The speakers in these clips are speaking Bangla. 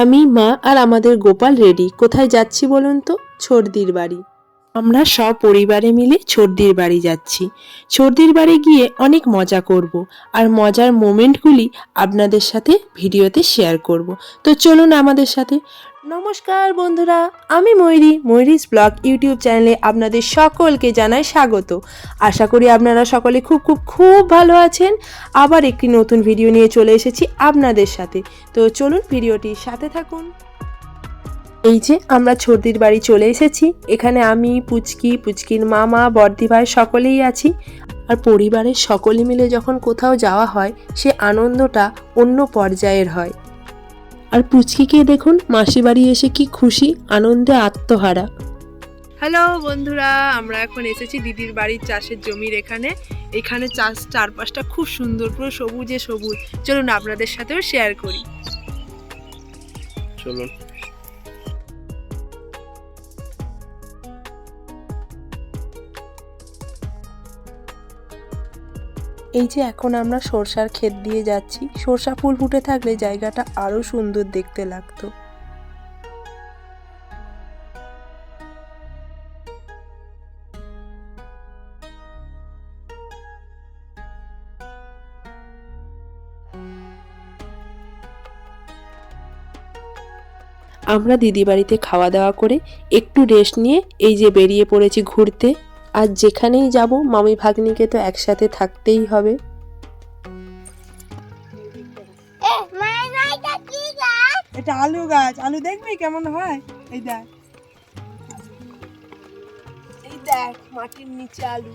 আমি, মা আর আমাদের গোপাল রেডি। কোথায় যাচ্ছি বলুন তো? ছর্দির বাড়ি। আমরা সপরিবারে মিলে ছর্দির বাড়ি যাচ্ছি। ছর্দির বাড়ি গিয়ে অনেক মজা করব আর মজার মোমেন্টগুলি আপনাদের সাথে ভিডিওতে শেয়ার করব। তো চলুন আমাদের সাথে। নমস্কার বন্ধুরা, আমি ময়ূরীস ব্লগ ইউটিউব চ্যানেলে আপনাদের সকলকে জানাই স্বাগত। আশা করি আপনারা সকলে খুব খুব খুব ভালো আছেন। আবার একটি নতুন ভিডিও নিয়ে চলে এসেছি আপনাদের সাথে। তো চলুন ভিডিওটির সাথে থাকুন। এই যে আমরা ছর্দির বাড়ি চলে এসেছি। এখানে আমি, পুচকির মামা, বড়দি ভাই সকলেই আছি। আর পরিবারের সকলে মিলে যখন কোথাও যাওয়া হয় সে আনন্দটা অন্য পর্যায়ের হয়। আর পুচকিকে দেখুন মাসি বাড়ি এসে কি খুশি, আনন্দে আত্মহারা। হ্যালো বন্ধুরা, আমরা এখন এসেছি দিদির বাড়ির চাষের জমির এখানে। এখানে চারপাশটা খুব সুন্দর, পুরো সবুজে সবুজ। চলুন আপনাদের সাথেও শেয়ার করি। চলুন। এই যে এখন আমরা সরষার ক্ষেত দিয়ে যাচ্ছি। সরষা ফুল ফুটে থাকলে জায়গাটা আরো সুন্দর দেখতে লাগতো। আমরা দিদি বাড়িতে খাওয়া দাওয়া করে একটু রেস্ট নিয়ে এই যে বেরিয়ে পড়েছি ঘুরতে। আর যেখানেই যাব মামি ভাগ্নিকে তো একসাথে থাকতেই হবে। এটা আলু গাছ, আলু দেখবি কেমন হয়। এই দেখ, এই দেখ মাটির নিচে আলু।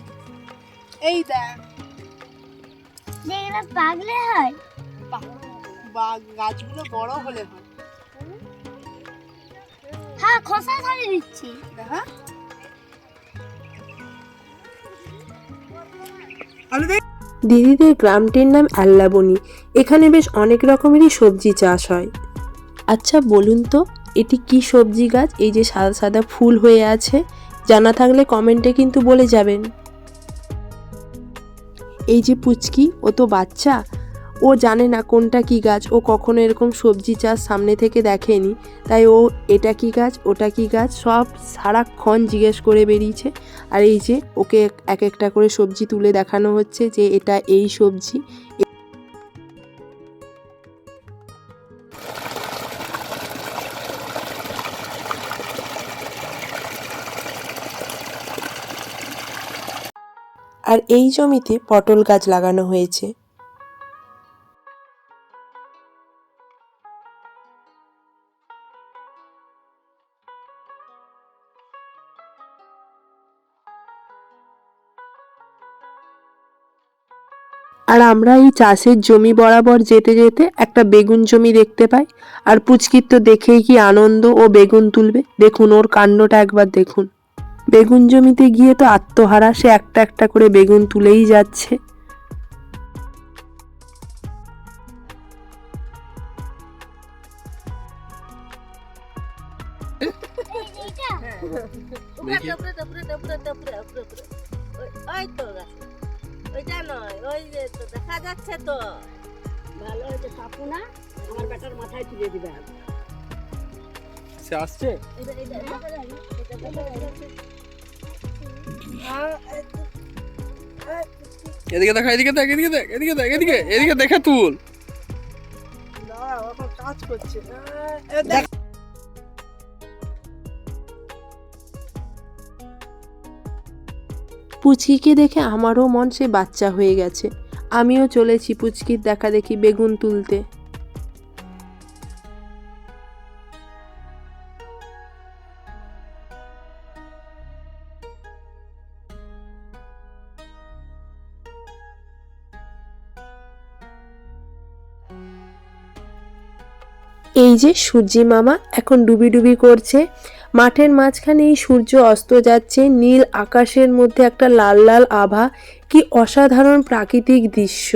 এই দেখ, পাগলে হয় বা গাছগুলো বড় হলে হয়। হ্যাঁ, খোসা ছাড়িয়ে দিচ্ছি। দেখা আলু দেখ। দিদিদের গ্রামটির নাম আল্লাবনি। এখানে বেশ অনেক রকমেরই সবজি চাষ হয়। আচ্ছা বলুন তো, এটি কি সবজি গাছ? এই যে সাদা সাদা ফুল হয়ে আছে, জানা থাকলে কমেন্টে কিন্তু বলে যাবেন। এই যে পুচকি, ও তো বাচ্চা, ও জানে না কোনটা কি গাছ। ও কখনো এরকম সবজি চাষ সামনে থেকে দেখেনি, তাই ও এটা কি গাছ ওটা কি গাছ সব সারাক্ষণ জিজ্ঞেস করে বেরিয়েছে। আর এই যে ওকে এক একটা করে সবজি তুলে দেখানো হচ্ছে যে এটা এই সবজি। আর এই জমিতে পটল গাছ লাগানো হয়েছে। আর আমরা এই চাষের জমি বরাবর যেতে যেতে একটা বেগুন জমি দেখতে পাই। আর পুচকির তো দেখেই কি আনন্দ, ও বেগুন তুলবে। দেখুন ওর কাণ্ডটা একবার দেখুন। বেগুন জমিতে গিয়ে তো আত্মহারা, সে একটা একটা করে বেগুন তুলেই যাচ্ছে। ওইটা নয়, ওই যে তো দেখা যাচ্ছে তো ভালো। ওই যে পাপু না, আমার বেটার মাথায় তুলে দিবে। সে আসছে। এদিকে দেখা, এদিকে দেখ, এদিকে দেখ, এদিকে দেখ, এদিকে এদিকে দেখে তুল। এখন কাজ করছে। পুচকিকে দেখে আমারও মন সে বাচ্চা হয়ে গেছে। আমিও চলেছি পুচকির দেখা দেখি বেগুন তুলতে। এই যে সূর্যি মামা এখন ডুবি ডুবি করছে। মাঠের মাঝখানে এই সূর্য অস্ত যাচ্ছে, নীল আকাশের মধ্যে একটা লাল লাল আভা। কি অসাধারণ প্রাকৃতিক দৃশ্য।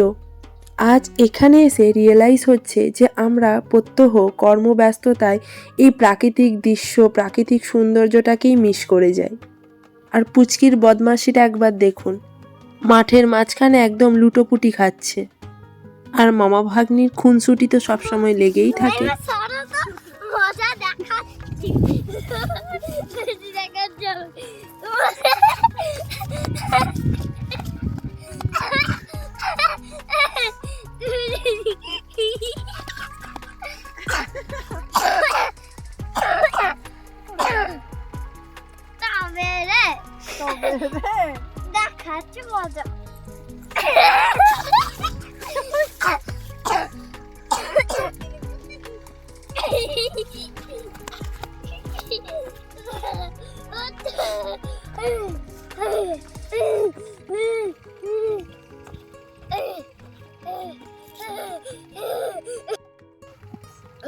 আজ এখানে এসে রিয়েলাইজ হচ্ছে যে আমরা প্রত্যহ কর্মব্যস্ততায় এই প্রাকৃতিক দৃশ্য, প্রাকৃতিক সৌন্দর্যটাকেই মিস করে যাই। আর পুচকির বদমাশিটা একবার দেখুন, মাঠের মাঝখানে একদম লুটোপুটি খাচ্ছে। আর মামা ভাগ্নির খুনসুটি তো সবসময় লেগেই থাকে। দেখার জন্য দেখাচ্ছে মজা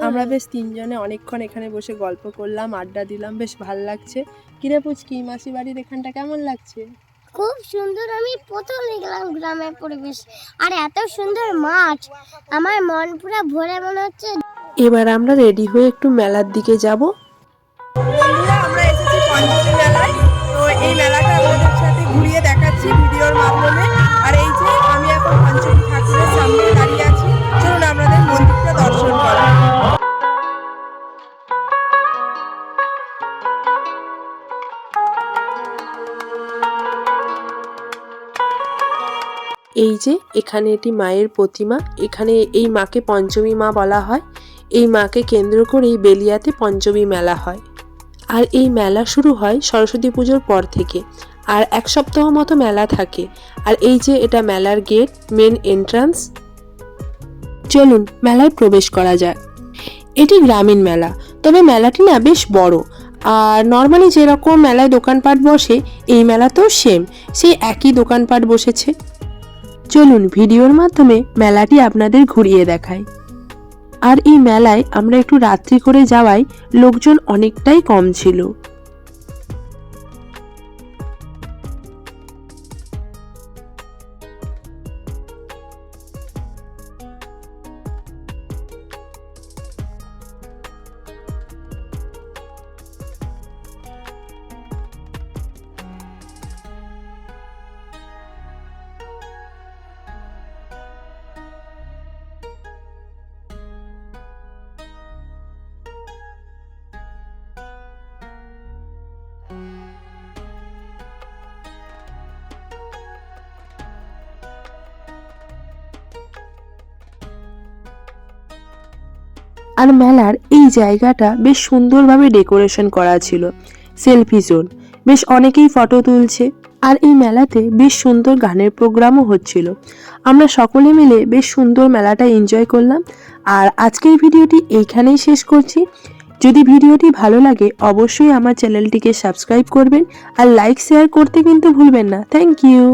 আমরা বেশ তিনজনে অনেকক্ষণ এখানে বসে গল্প করলাম, আড্ডা দিলাম, বেশ ভাল লাগছে। কিরে পুচকি, মাসি বাড়ির এখানটা কেমন লাগছে? খুব সুন্দর। আমি প্রথম দেখলাম গ্রামের পরিবেশ আর এত সুন্দর মাঠ, আমার মন পুরো ভরে মনে হচ্ছে। এবার আমরা রেডি হয়ে একটু মেলার দিকে যাব। বন্ধুরা, আমরা এসেছি পঞ্চমী মেলায়। তো এই মেলাটা আপনাদের সাথে ঘুরিয়ে দেখাচ্ছি ভিডিওর মাধ্যমে। আর এই যে আমি এখন পঞ্চমী ঠাকুরের সামনে দাঁড়িয়ে আছি, চলুন আপনাদের মন্দিরটা দর্শন করাই। এই যে এখানে এটি মায়ের প্রতিমা, এখানে এই মাকে পঞ্চমী মা বলা হয়। এই মাকে কেন্দ্র করেই বেলিয়াতে পঞ্চমী মেলা হয়। আর এই মেলা শুরু হয় সরস্বতী পুজোর পর থেকে, আর এক সপ্তাহ মতো মেলা থাকে। আর এই যে এটা মেলার গেট, মেন এন্ট্রান্স। চলুন মেলায় প্রবেশ করা যাক। এটি গ্রামীণ মেলা, তবে মেলাটি না বেশ বড়। আর নর্মালি যেরকম মেলায় দোকানপাট বসে, এই মেলাতেও সেই একই দোকানপাট বসেছে। চলুন ভিডিওর মাধ্যমে মেলাটি আপনাদের ঘুরিয়ে দেখাই। আর এই মেলায় আমরা একটু রাত্রি করে যাওয়ায় লোকজন অনেকটাই কম ছিল। আর মেলার এই জায়গাটা বেশ সুন্দরভাবে ডেকোরেশন করা ছিল। সেলফি জোন, বেশ অনেকেই ফটো তুলছে। আর এই মেলাতে বেশ সুন্দর গানের প্রোগ্রামও হচ্ছিল। আমরা সকলে মিলে বেশ সুন্দর মেলাটা এনজয় করলাম। আর আজকের ভিডিওটি এইখানেই শেষ করছি। যদি ভিডিওটি ভালো লাগে অবশ্যই আমার চ্যানেলটিকে সাবস্ক্রাইব করবেন আর লাইক শেয়ার করতে কিন্তু ভুলবেন না। Thank you.